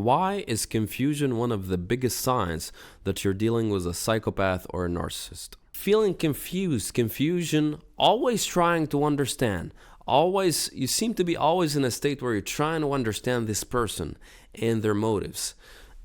Why is confusion one of the biggest signs that you're dealing with a psychopath or a narcissist? Feeling confused, confusion, always trying to understand. Always, you seem to be always in a state where you're trying to understand this person and their motives.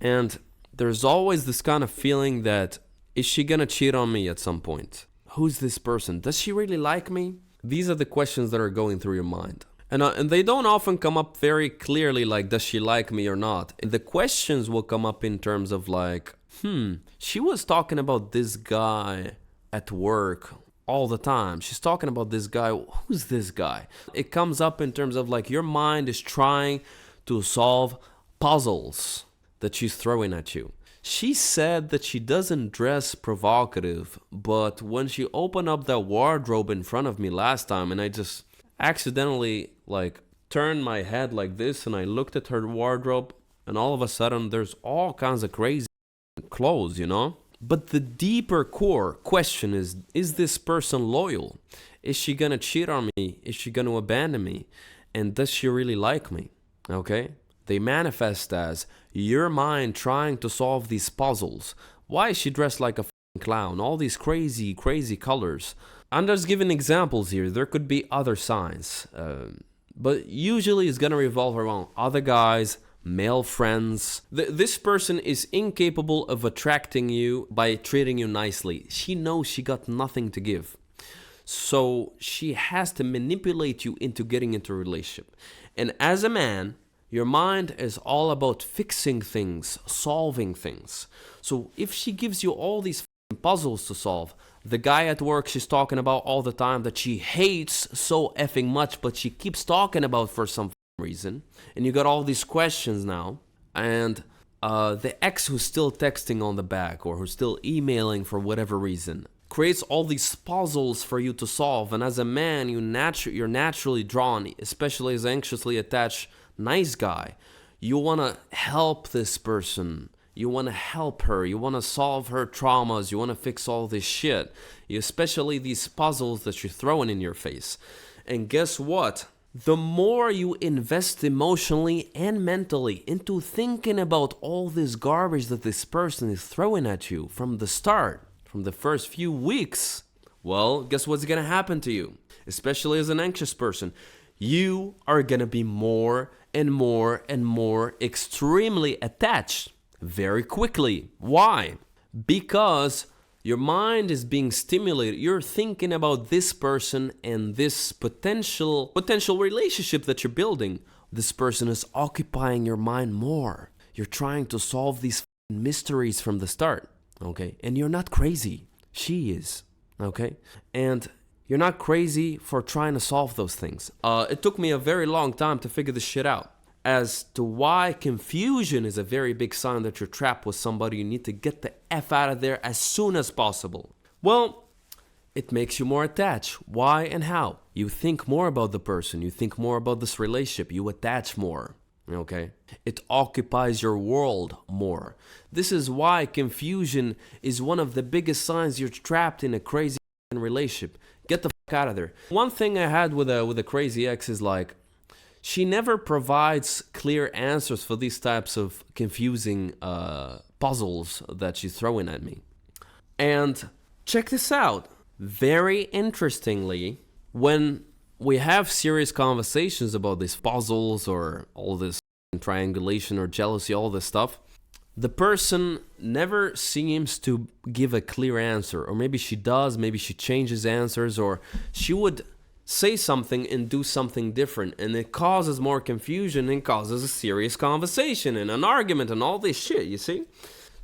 And there's always this kind of feeling that, is she gonna cheat on me at some point? Who's this person? Does she really like me? These are the questions that are going through your mind. And they don't often come up very clearly like, does she like me or not? The questions will come up in terms of like, she was talking about this guy at work all the time. She's talking about this guy. Who's this guy? It comes up in terms of like your mind is trying to solve puzzles that she's throwing at you. She said that she doesn't dress provocative, but when she opened up that wardrobe in front of me last time and I just accidentally like turned my head like this and I looked at her wardrobe and all of a sudden there's all kinds of crazy clothes, you know? But the deeper core question is this person loyal? Is she gonna cheat on me? Is she gonna abandon me? And does she really like me? Okay? They manifest as your mind trying to solve these puzzles. Why is she dressed like a clown? All these crazy colors. I'm just giving examples here. There could be other signs. But usually it's gonna revolve around other guys, male friends. This person is incapable of attracting you by treating you nicely. She knows she got nothing to give. So she has to manipulate you into getting into a relationship. And as a man, your mind is all about fixing things, solving things. So if she gives you all these puzzles to solve, the guy at work she's talking about all the time that she hates so effing much, but she keeps talking about for some reason, and you got all these questions now, and the ex who's still texting on the back or who's still emailing for whatever reason creates all these puzzles for you to solve. And as a man, you're naturally drawn, especially as anxiously attached nice guy. You want to help this person. You want to help her. You want to solve her traumas. You want to fix all this shit. Especially these puzzles that you're throwing in your face. And guess what? The more you invest emotionally and mentally into thinking about all this garbage that this person is throwing at you from the start, from the first few weeks, well, guess what's going to happen to you? Especially as an anxious person. You are going to be more and more and more extremely attached very quickly. Why? Because your mind is being stimulated. You're thinking about this person and this potential relationship that you're building. This person is occupying your mind more. You're trying to solve these mysteries from the start, okay? And you're not crazy. She is, okay? And you're not crazy for trying to solve those things. It took me a very long time to figure this shit out. As to why confusion is a very big sign that you're trapped with somebody, you need to get the F out of there as soon as possible. Well, it makes you more attached. Why and how? You think more about the person. You think more about this relationship. You attach more. Okay? It occupies your world more. This is why confusion is one of the biggest signs you're trapped in a crazy relationship. Get the fuck out of there. One thing I had with a crazy ex is like, she never provides clear answers for these types of confusing puzzles that she's throwing at me. And check this out. Very interestingly, when we have serious conversations about these puzzles or all this triangulation or jealousy, all this stuff, the person never seems to give a clear answer. Or maybe she does, maybe she changes answers, or she would say something and do something different, and it causes more confusion and causes a serious conversation and an argument and all this shit, you see?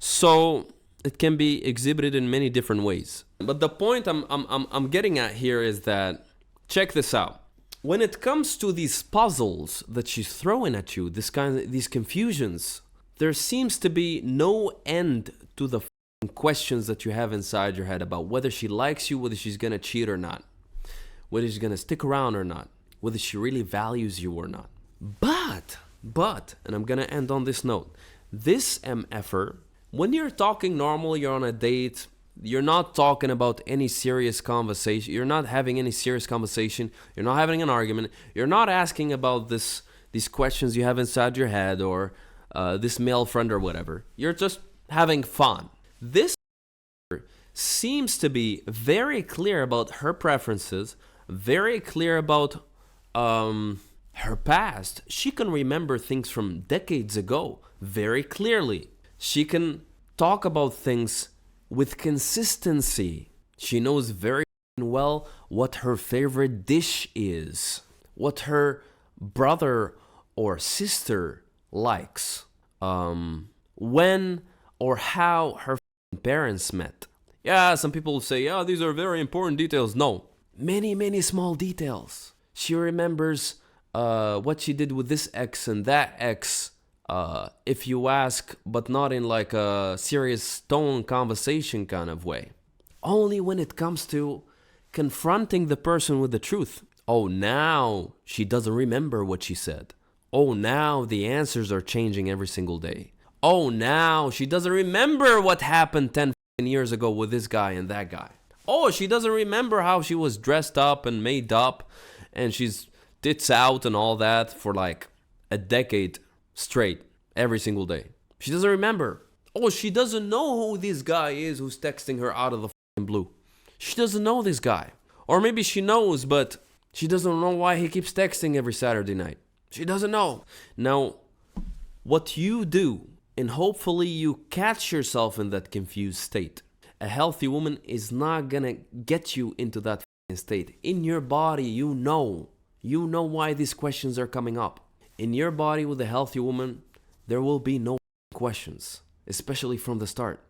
So it can be exhibited in many different ways. But the point I'm getting at here is that, check this out. When it comes to these puzzles that she's throwing at you, these confusions, there seems to be no end to the questions that you have inside your head about whether she likes you, whether she's gonna cheat or not, whether she's gonna stick around or not, whether she really values you or not. But, and I'm gonna end on this note, this MFer, when you're talking normally, you're on a date, you're not talking about any serious conversation, you're not having any serious conversation, you're not having an argument, you're not asking about these questions you have inside your head, or this male friend or whatever. You're just having fun. This seems to be very clear about her preferences, very clear about her past. She can remember things from decades ago very clearly. She can talk about things with consistency. She knows very well what her favorite dish is, what her brother or sister likes, when or how her parents met. Yeah, some people say, yeah, these are very important details. No, many small details. She remembers what she did with this ex and that ex, if you ask, but not in like a serious tone conversation kind of way. Only when it comes to confronting the person with the truth. Oh, now she doesn't remember what she said. Oh, now the answers are changing every single day. Oh, now she doesn't remember what happened 10 years ago with this guy and that guy. Oh, she doesn't remember how she was dressed up and made up and she's tits out and all that for like a decade straight every single day. She doesn't remember. Oh, she doesn't know who this guy is who's texting her out of the blue. She doesn't know this guy. Or maybe she knows, but she doesn't know why he keeps texting every Saturday night. She doesn't know. Now, what you do, and hopefully you catch yourself in that confused state. A healthy woman is not gonna get you into that state. In your body, you know why these questions are coming up. In your body with a healthy woman, there will be no questions, especially from the start.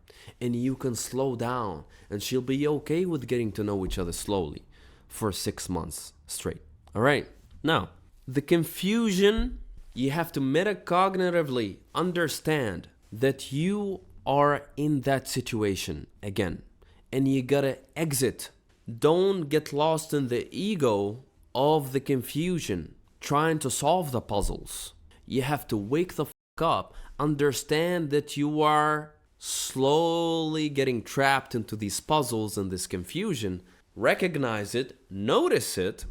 And you can slow down, and she'll be okay with getting to know each other slowly for 6 months straight. All right. Now, the confusion, you have to metacognitively understand that you are in that situation again, and you gotta exit. Don't get lost in the ego of the confusion, trying to solve the puzzles. You have to wake the fuck up, understand that you are slowly getting trapped into these puzzles and this confusion. Recognize it, notice it,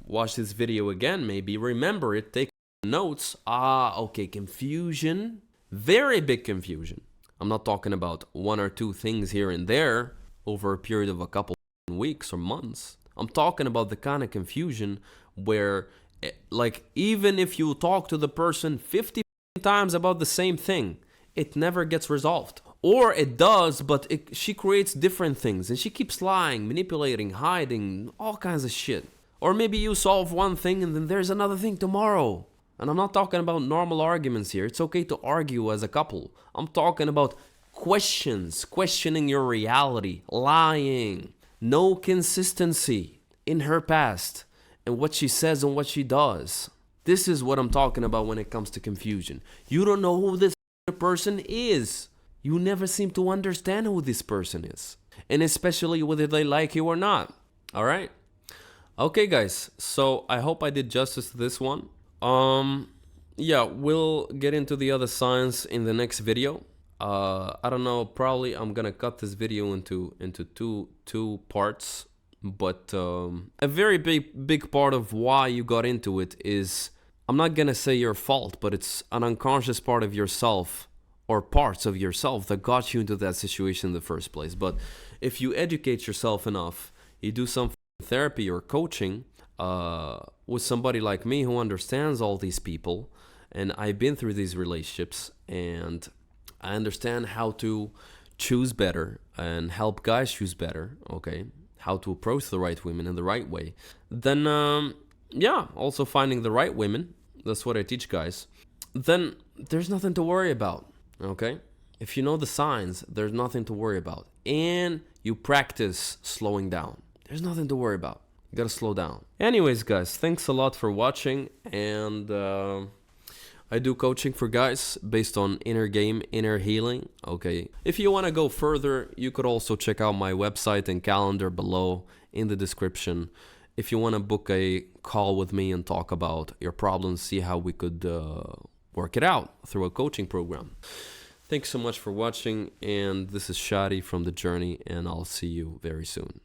watch this video again, maybe remember it, take notes. Okay, confusion, very big confusion. I'm not talking about 1 or 2 things here and there over a period of a couple weeks or months. I'm talking about the kind of confusion where, like, even if you talk to the person 50 times about the same thing, it never gets resolved. Or it does, but she creates different things and she keeps lying, manipulating, hiding, all kinds of shit. Or maybe you solve one thing and then there's another thing tomorrow. And I'm not talking about normal arguments here. It's okay to argue as a couple. I'm talking about questions, questioning your reality, lying, no consistency in her past and what she says and what she does. This is what I'm talking about when it comes to confusion. You don't know who this person is. You never seem to understand who this person is. And especially whether they like you or not. All right? Okay, guys. So I hope I did justice to this one. Yeah, we'll get into the other signs in the next video. I don't know, probably I'm gonna cut this video into two parts, but a very big part of why you got into it is, I'm not gonna say your fault, but it's an unconscious part of yourself or parts of yourself that got you into that situation in the first place. But if you educate yourself enough, you do some therapy or coaching with somebody like me who understands all these people, and I've been through these relationships and I understand how to choose better and help guys choose better, okay, how to approach the right women in the right way, then yeah, also finding the right women, that's what I teach guys, then there's nothing to worry about, okay? If you know the signs, there's nothing to worry about, and you practice slowing down, there's nothing to worry about. You gotta slow down. Anyways, guys, thanks a lot for watching, and I do coaching for guys based on inner game, inner healing, okay? If you want to go further, you could also check out my website and calendar below in the description. If you want to book a call with me and talk about your problems, see how we could work it out through a coaching program. Thanks so much for watching, and this is Shadi from The Journey, and I'll see you very soon.